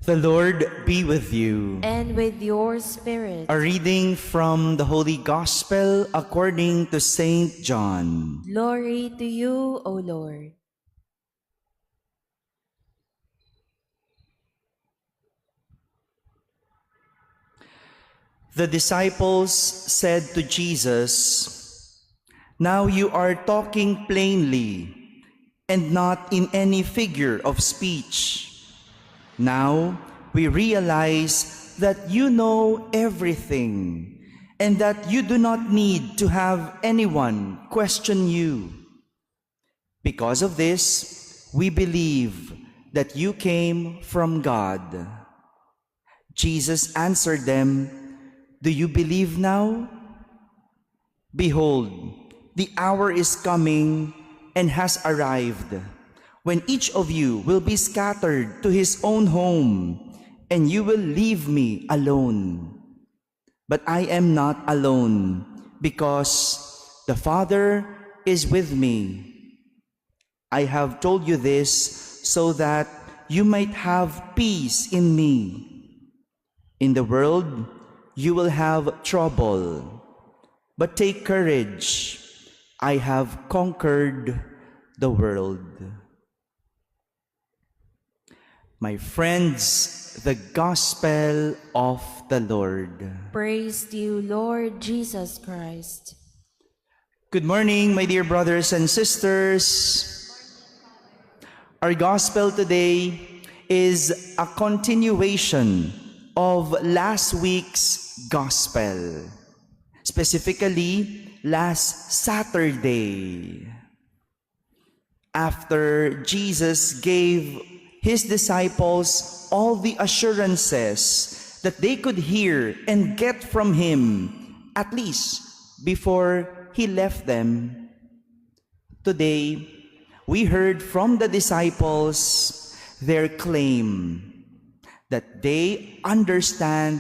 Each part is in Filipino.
The Lord be with you. And with your spirit. A reading from the Holy Gospel according to Saint John. Glory to you, O Lord. The disciples said to Jesus, "Now you are talking plainly and not in any figure of speech. Now we realize that you know everything and that you do not need to have anyone question you. Because of this, we believe that you came from God." Jesus answered them, "Do you believe now? Behold, the hour is coming and has arrived when each of you will be scattered to his own home, and you will leave me alone. But I am not alone, because the Father is with me. I have told you this so that you might have peace in me. In the world, you will have trouble, but take courage. I have conquered the world." My friends, the Gospel of the Lord. Praise to you, Lord Jesus Christ. Good morning, my dear brothers and sisters. Our Gospel today is a continuation of last week's Gospel, specifically last Saturday, after Jesus gave his disciples all the assurances that they could hear and get from him, at least before he left them. Today, we heard from the disciples their claim that they understand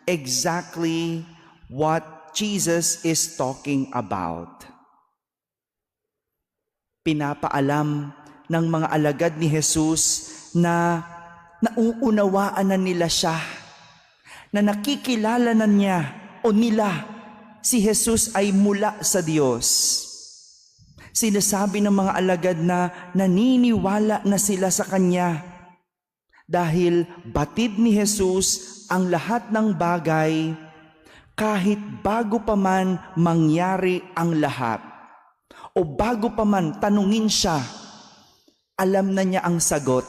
exactly what Jesus is talking about. Pinapaalam ng mga alagad ni Jesus na nauunawaan na nila siya, na nakikilala na niya o nila si Jesus ay mula sa Diyos. Sinasabi ng mga alagad na naniniwala na sila sa Kanya dahil batid ni Jesus ang lahat ng bagay kahit bago pa man mangyari ang lahat o bago pa man tanungin siya, alam na niya ang sagot.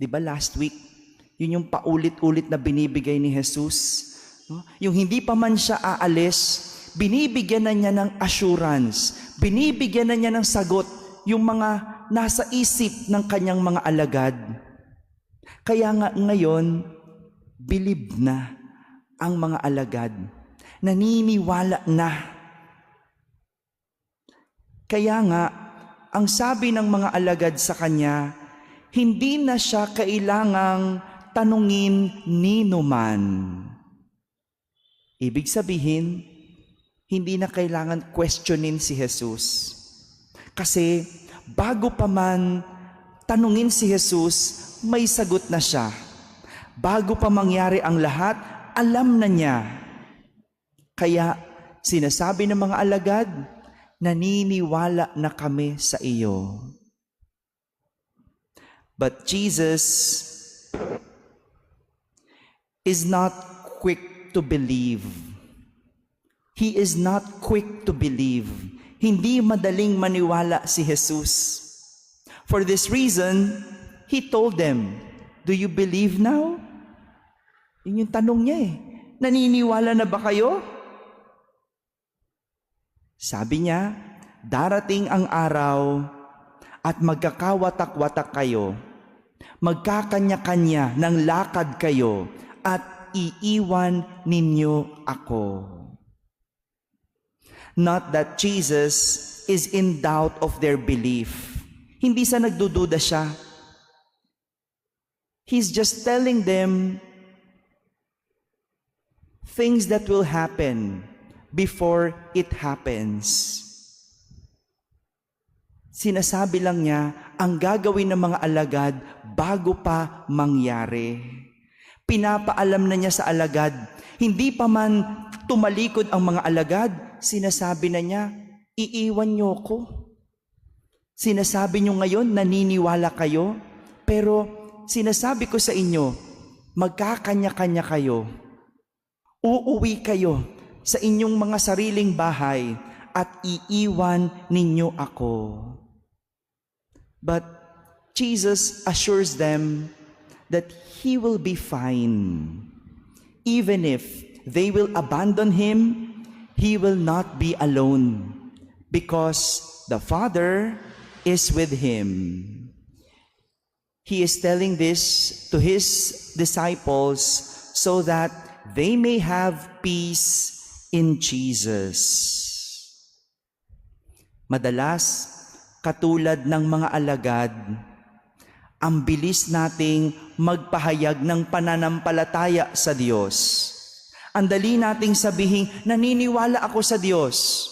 Di ba last week, yun yung paulit-ulit na binibigay ni Jesus? No? Yung hindi pa man siya aalis, binibigyan na niya ng assurance, binibigyan na niya ng sagot yung mga nasa isip ng kanyang mga alagad. Kaya nga ngayon, believe na ang mga alagad, naniniwala na. Kaya nga, ang sabi ng mga alagad sa kanya, hindi na siya kailangang tanungin nino man. Ibig sabihin, hindi na kailangan questionin si Jesus. Kasi bago pa man tanungin si Jesus, may sagot na siya. Bago pa mangyari ang lahat, alam na niya. Kaya sinasabi ng mga alagad, naniniwala na kami sa iyo. But Jesus is not quick to believe. He is not quick to believe. Hindi madaling maniwala si Jesus. For this reason, He told them, "Do you believe now?" Yun yung tanong niya eh. Naniniwala na ba kayo? Sabi niya, darating ang araw at magkakawatak-watak kayo. Magkakanya-kanya ng lakad kayo at iiwan ninyo ako. Not that Jesus is in doubt of their belief. Hindi sa nagdududa siya. He's just telling them things that will happen before it happens. Sinasabi lang niya ang gagawin ng mga alagad bago pa mangyari. Pinapaalam na niya sa alagad, hindi pa man tumalikod ang mga alagad, sinasabi na niya, iiwan niyo ko. Sinasabi niyo ngayon, naniniwala kayo, pero sinasabi ko sa inyo, magkakanya-kanya kayo. Uuwi kayo sa inyong mga sariling bahay at iiwan ninyo ako. But Jesus assures them that He will be fine. Even if they will abandon Him, He will not be alone because the Father is with Him. He is telling this to His disciples so that they may have peace in Jesus. Madalas, katulad ng mga alagad, ang bilis nating magpahayag ng pananampalataya sa Diyos. Ang dali nating sabihin, naniniwala ako sa Diyos.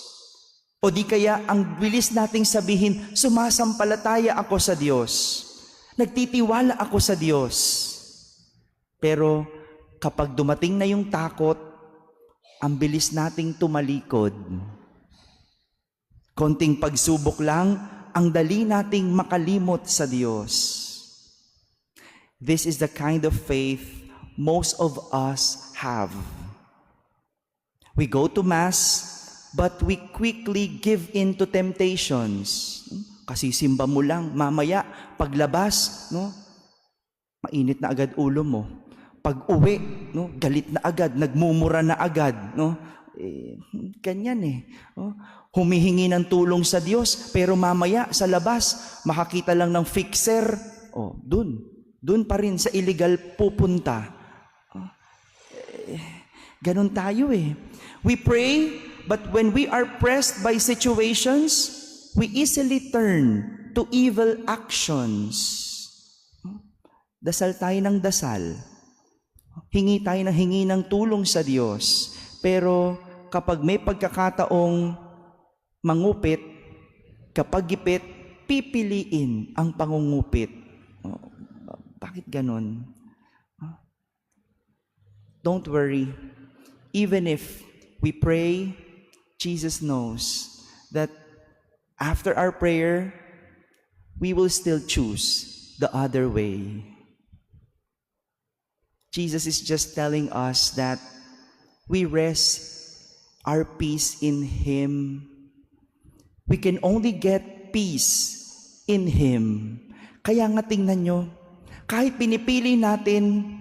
O di kaya, ang bilis nating sabihin, sumasampalataya ako sa Diyos. Nagtitiwala ako sa Diyos. Pero kapag dumating na yung takot, ang bilis nating tumalikod. Konting pagsubok lang, ang dali nating makalimot sa Diyos. This is the kind of faith most of us have. We go to Mass, but we quickly give in to temptations. Kasi simba mo lang, mamaya, paglabas, no? Mainit na agad ulo mo. Pag uwi, no? Galit na agad, nagmumura na agad, no? Ganyan eh. Oh, humihingi ng tulong sa Diyos, pero mamaya sa labas, makakita lang ng fixer. Oh, dun pa rin sa illegal pupunta. Oh, ganun tayo eh. We pray, but when we are pressed by situations, we easily turn to evil actions. Dasal tayo ng dasal. Hingi tayo ng tulong sa Diyos. Pero kapag may pagkakataong mangupit, kapag gipit, pipiliin ang pangungupit. Oh, bakit ganun? Don't worry. Even if we pray, Jesus knows that after our prayer, we will still choose the other way. Jesus is just telling us that we rest our peace in Him. We can only get peace in Him. Kaya nga tingnan nyo, kahit pinipili natin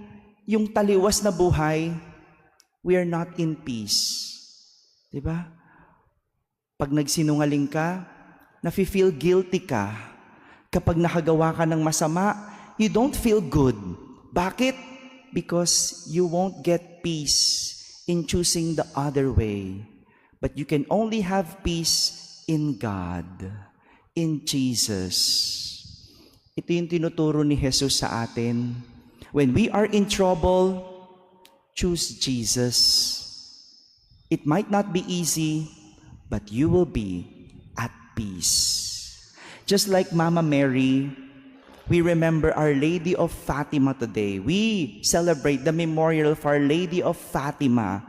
yung taliwas na buhay, we are not in peace. Diba? Pag nagsinungaling ka, nafe-feel guilty ka. Kapag nakagawa ka ng masama, you don't feel good. Bakit? Because you won't get peace in choosing the other way. But you can only have peace in God, in Jesus. Ito yung tinuturo ni Jesus sa atin. When we are in trouble, choose Jesus. It might not be easy, but you will be at peace. Just like Mama Mary, we remember Our Lady of Fatima today. We celebrate the memorial of Our Lady of Fatima.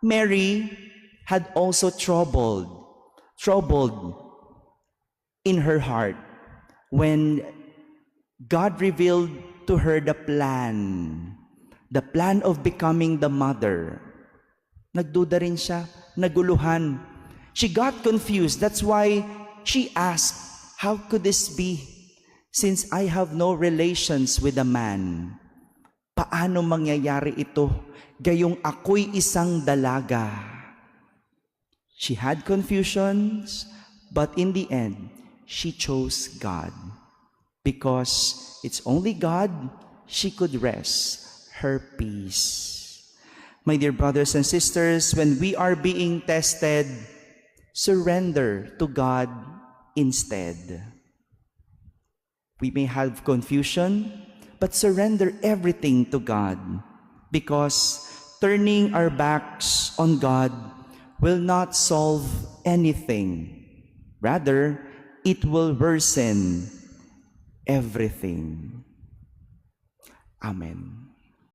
Mary had also troubled in her heart when God revealed to her the plan of becoming the mother. Nagduda rin siya, naguluhan. She got confused. That's why she asked, how could this be? Since I have no relations with a man, paano mangyayari ito? Gayong ako'y isang dalaga. She had confusions, but in the end, she chose God. Because it's only God she could rest her peace. My dear brothers and sisters, when we are being tested, surrender to God instead. We may have confusion, but surrender everything to God, because turning our backs on God will not solve anything. Rather, it will worsen everything. Amen.